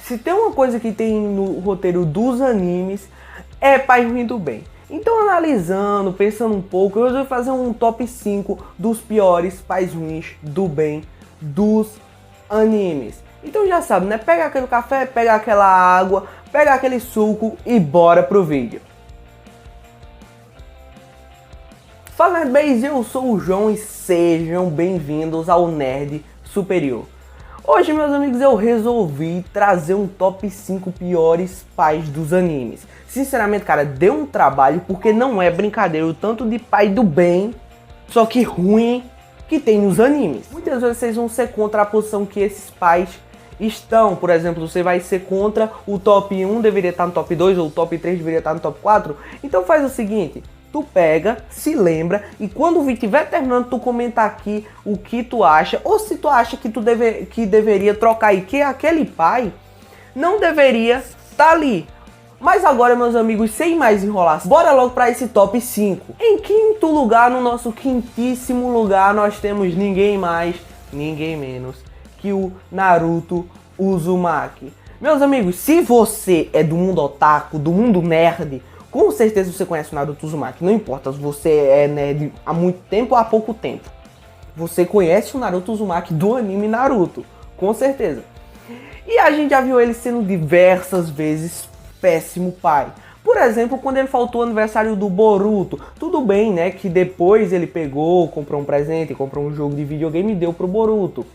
se tem uma coisa que tem no roteiro dos animes, é pais ruins do bem. Então, analisando, pensando um pouco, eu resolvi fazer um top 5 dos piores pais ruins do bem dos animes. Então já sabe, né? Pega aquele café, pega aquela água, pega aquele suco e bora pro vídeo. Fala Nerdbase, eu sou o João e sejam bem-vindos ao Nerd Superior. Hoje, meus amigos, eu resolvi trazer um top 5 piores pais dos animes. Sinceramente, cara, deu um trabalho porque não é brincadeira o tanto de pai do bem, só que ruim, que tem nos animes. Muitas vezes vocês vão ser contra a posição que esses pais estão. Por exemplo, você vai ser contra o top 1 deveria estar no top 2 ou o top 3 deveria estar no top 4. Então faz o seguinte, tu pega, se lembra e quando o vídeo estiver terminando, tu comenta aqui o que tu acha, ou se tu acha que que deveria trocar e que aquele pai não deveria estar ali. Mas agora, meus amigos, sem mais enrolação, bora logo para esse top 5. Em quinto lugar, no nosso quintíssimo lugar, nós temos ninguém mais, ninguém menos que o Naruto Uzumaki. Meus amigos, se você é do mundo otaku, do mundo nerd, com certeza você conhece o Naruto Uzumaki. Não importa se você é nerd há muito tempo ou há pouco tempo. Você conhece o Naruto Uzumaki do anime Naruto, com certeza. E a gente já viu ele sendo diversas vezes péssimo pai. Por exemplo, quando ele faltou o aniversário do Boruto. Tudo bem, né, que depois ele pegou, comprou um presente, comprou um jogo de videogame e deu pro Boruto.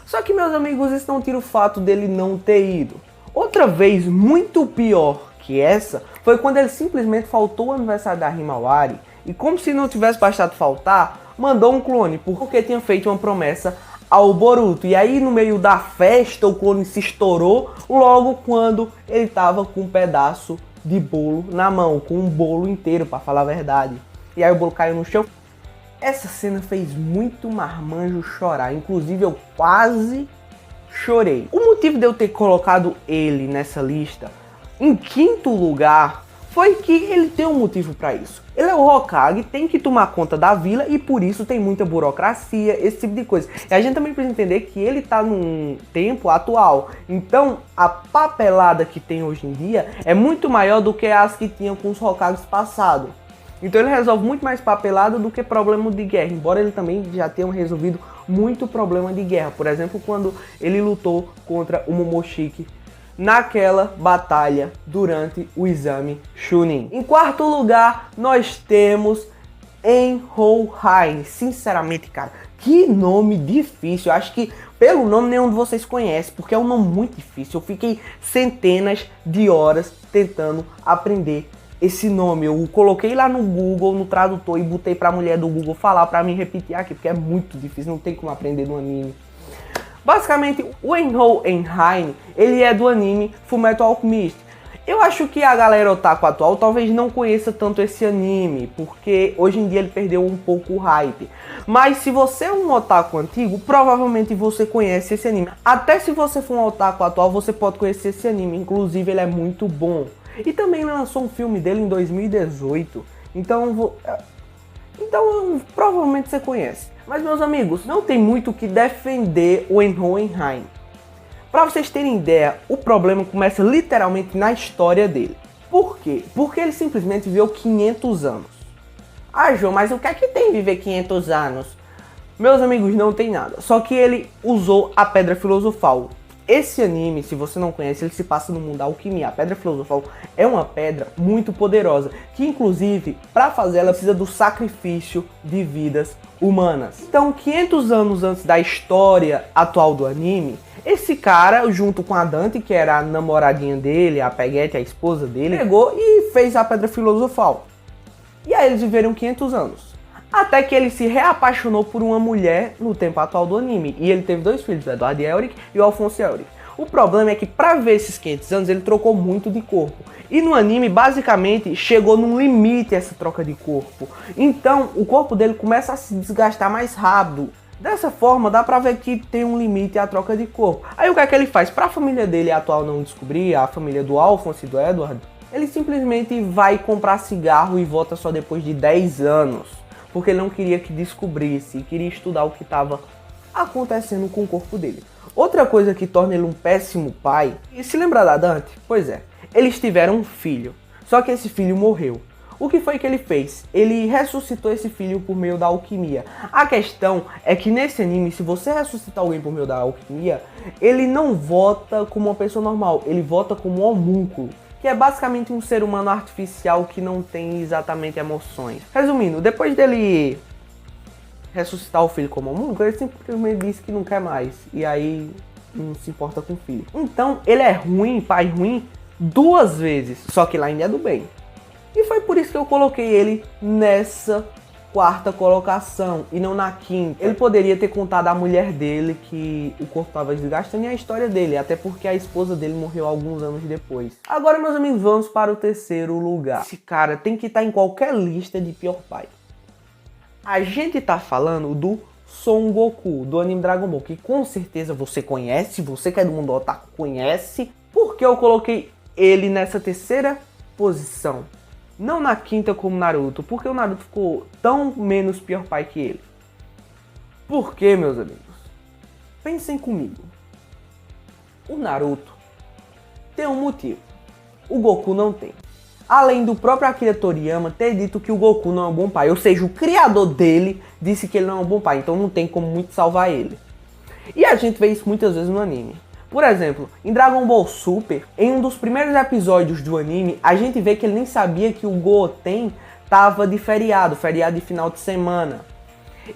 Só que, meus amigos, isso não tira o fato dele não ter ido. Outra vez muito pior que essa foi quando ele simplesmente faltou o aniversário da Himawari e, como se não tivesse bastado faltar, mandou um clone porque tinha feito uma promessa ao Boruto. E aí no meio da festa o clone se estourou logo quando ele tava com um pedaço de bolo na mão, com um bolo inteiro, para falar a verdade. E aí o bolo caiu no chão. Essa cena fez muito marmanjo chorar, inclusive eu quase chorei. O motivo de eu ter colocado ele nessa lista em quinto lugar foi que ele tem um motivo para isso. Ele é o Hokage, tem que tomar conta da vila e por isso tem muita burocracia, esse tipo de coisa. E a gente também precisa entender que ele tá num tempo atual. Então a papelada que tem hoje em dia é muito maior do que as que tinham com os Hokages passados. Então ele resolve muito mais papelada do que problema de guerra. Embora ele também já tenha resolvido muito problema de guerra. Por exemplo, quando ele lutou contra o Momoshiki naquela batalha durante o exame Chunin. Em quarto lugar, nós temos Enhohain. Sinceramente, cara, que nome difícil. Eu acho que pelo nome nenhum de vocês conhece, porque é um nome muito difícil. Eu fiquei centenas de horas tentando aprender esse nome. Eu coloquei lá no Google, no tradutor, e botei pra mulher do Google falar pra mim repetir aqui, porque é muito difícil, não tem como aprender no anime. Basicamente, o Enhohain, ele é do anime Fullmetal Alchemist. Eu acho que a galera otaku atual talvez não conheça tanto esse anime, porque hoje em dia ele perdeu um pouco o hype. Mas se você é um otaku antigo, provavelmente você conhece esse anime. Até se você for um otaku atual, você pode conhecer esse anime, inclusive ele é muito bom. E também lançou um filme dele em 2018, então provavelmente você conhece. Mas, meus amigos, não tem muito o que defender o Enhohain. Para vocês terem ideia, o problema começa literalmente na história dele. Por quê? Porque ele simplesmente viveu 500 anos. Ah, João, mas o que é que tem viver 500 anos? Meus amigos, não tem nada. Só que ele usou a Pedra Filosofal. Esse anime, se você não conhece, ele se passa no mundo da alquimia. A Pedra Filosofal é uma pedra muito poderosa, que inclusive, para fazer ela, precisa do sacrifício de vidas humanas. Então, 500 anos antes da história atual do anime, esse cara, junto com a Dante, que era a namoradinha dele, a Peguete, a esposa dele, pegou e fez a Pedra Filosofal. E aí eles viveram 500 anos. Até que ele se reapaixonou por uma mulher no tempo atual do anime. E ele teve 2 filhos, o Edward Elric e o Alphonse Elric. O problema é que para ver esses 500 anos ele trocou muito de corpo. E no anime basicamente chegou num limite essa troca de corpo. Então o corpo dele começa a se desgastar mais rápido. Dessa forma dá pra ver que tem um limite à troca de corpo. Aí o que é que ele faz? Pra família dele atual não descobrir, a família do Alphonse e do Edward, ele simplesmente vai comprar cigarro e volta só depois de 10 anos. Porque ele não queria que descobrisse, queria estudar o que estava acontecendo com o corpo dele. Outra coisa que torna ele um péssimo pai, e se lembra da Dante? Pois é, eles tiveram um filho, só que esse filho morreu. O que foi que ele fez? Ele ressuscitou esse filho por meio da alquimia. A questão é que nesse anime, se você ressuscitar alguém por meio da alquimia, ele não volta como uma pessoa normal, ele volta como um homúnculo, que é basicamente um ser humano artificial que não tem exatamente emoções. Resumindo, depois dele ressuscitar o filho como homúnculo, ele simplesmente disse que não quer mais, e aí não se importa com o filho. Então ele é ruim, pai ruim, 2 vezes, só que lá ainda é do bem. E foi por isso que eu coloquei ele nessa 4ª colocação e não na 5ª. Ele poderia ter contado à mulher dele que o corpo estava desgastando e a história dele, até porque a esposa dele morreu alguns anos depois. Agora, meus amigos, vamos para o 3º lugar. Esse cara tem que estar em qualquer lista de pior pai. A gente tá falando do Son Goku, do anime Dragon Ball, que com certeza você conhece, você que é do mundo otaku conhece. Por que eu coloquei ele nessa 3ª posição? Não na 5ª como Naruto, porque o Naruto ficou tão menos pior pai que ele. Por quê, meus amigos? Pensem comigo. O Naruto tem um motivo, o Goku não tem. Além do próprio Akira Toriyama ter dito que o Goku não é um bom pai, ou seja, o criador dele disse que ele não é um bom pai, então não tem como muito salvar ele. E a gente vê isso muitas vezes no anime. Por exemplo, em Dragon Ball Super, em um dos primeiros episódios do anime, a gente vê que ele nem sabia que o Goten tava de feriado de final de semana.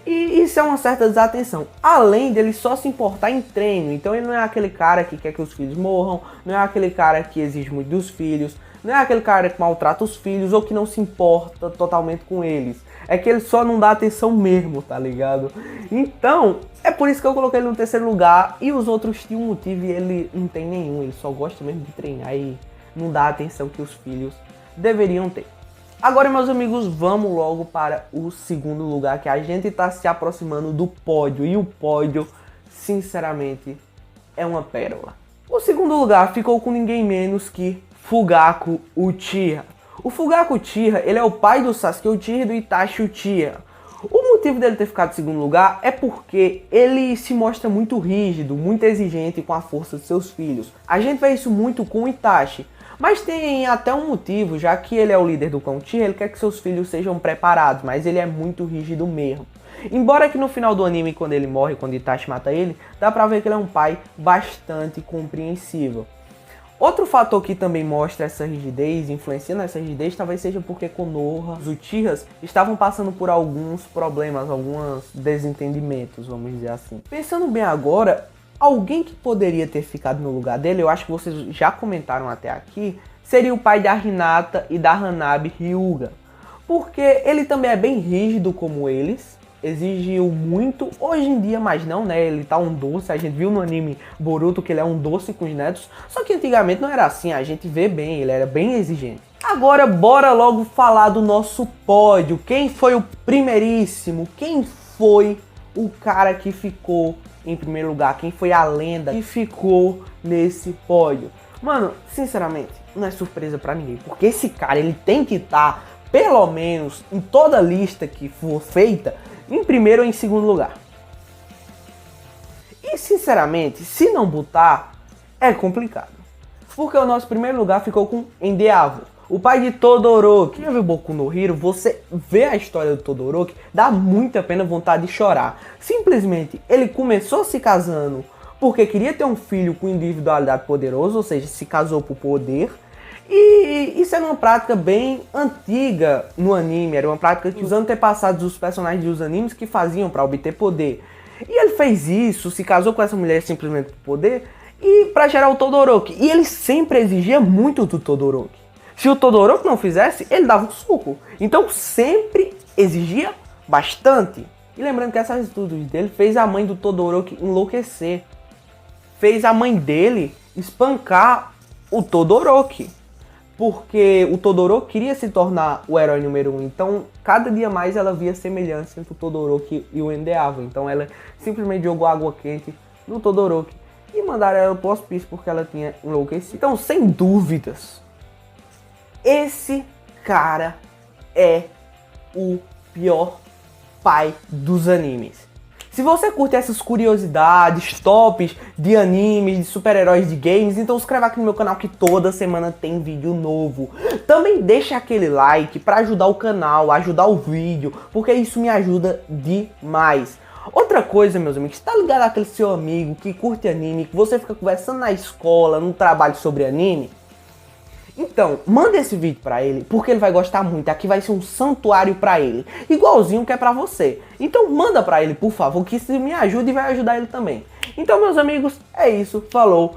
E isso é uma certa desatenção. Além dele só se importar em treino, então ele não é aquele cara que quer que os filhos morram, não é aquele cara que exige muito dos filhos, não é aquele cara que maltrata os filhos ou que não se importa totalmente com eles. É que ele só não dá atenção mesmo, tá ligado? Então, é por isso que eu coloquei ele no 3º lugar. E os outros tinham um motivo e ele não tem nenhum. Ele só gosta mesmo de treinar e não dá a atenção que os filhos deveriam ter. Agora, meus amigos, vamos logo para o 2º lugar, que a gente tá se aproximando do pódio. E o pódio, sinceramente, é uma pérola. O 2º lugar ficou com ninguém menos que Fugaku Uchiha. O Fugaku Uchiha, ele é o pai do Sasuke Uchiha e do Itachi Uchiha. O motivo dele ter ficado em 2º lugar é porque ele se mostra muito rígido, muito exigente com a força de seus filhos. A gente vê isso muito com o Itachi, mas tem até um motivo, já que ele é o líder do clã Uchiha, ele quer que seus filhos sejam preparados, mas ele é muito rígido mesmo. Embora que no final do anime, quando ele morre, quando Itachi mata ele, dá pra ver que ele é um pai bastante compreensível. Outro fator que também mostra essa rigidez, influencia nessa rigidez, talvez seja porque Konoha, os Uchihas, estavam passando por alguns problemas, alguns desentendimentos, vamos dizer assim. Pensando bem agora, alguém que poderia ter ficado no lugar dele, eu acho que vocês já comentaram até aqui, seria o pai da Hinata e da Hanabi Hyuga. Porque ele também é bem rígido como eles, exigiu muito, hoje em dia mais não, né, ele tá um doce, a gente viu no anime Boruto que ele é um doce com os netos, só que antigamente não era assim, a gente vê bem, ele era bem exigente. Agora bora logo falar do nosso pódio, quem foi o primeiríssimo, quem foi o cara que ficou em primeiro lugar, quem foi a lenda que ficou nesse pódio. Mano, sinceramente, não é surpresa pra ninguém, porque esse cara, ele tem que estar, pelo menos, em toda lista que for feita, em primeiro ou em 2º lugar. E sinceramente, se não botar, é complicado. Porque o nosso primeiro lugar ficou com Endeavor, o pai de Todoroki. Quem viu Boku no Hero, você vê a história do Todoroki, dá muita pena, vontade de chorar. Simplesmente, ele começou se casando porque queria ter um filho com individualidade poderosa, ou seja, se casou por poder. E isso era uma prática bem antiga no anime, era uma prática que os antepassados dos personagens dos animes que faziam para obter poder. E ele fez isso, se casou com essa mulher simplesmente por poder e para gerar o Todoroki. E ele sempre exigia muito do Todoroki. Se o Todoroki não fizesse, ele dava um soco. Então sempre exigia bastante. E lembrando que essas atitudes dele fez a mãe do Todoroki enlouquecer. Fez a mãe dele espancar o Todoroki. Porque o Todoroki queria se tornar o herói número 1. Então, cada dia mais ela via semelhança entre o Todoroki e o Endeavor. Então, ela simplesmente jogou água quente no Todoroki e mandaram ela pro hospício porque ela tinha enlouquecido. Então, sem dúvidas, esse cara é o pior pai dos animes. Se você curte essas curiosidades, tops de animes, de super-heróis de games, então se inscreva aqui no meu canal que toda semana tem vídeo novo. Também deixa aquele like para ajudar o canal, ajudar o vídeo, porque isso me ajuda demais. Outra coisa, meus amigos, tá ligado àquele seu amigo que curte anime, que você fica conversando na escola, no trabalho sobre anime? Então, manda esse vídeo pra ele, porque ele vai gostar muito. Aqui vai ser um santuário pra ele, igualzinho que é pra você. Então manda pra ele, por favor, que isso me ajuda e vai ajudar ele também. Então, meus amigos, é isso. Falou.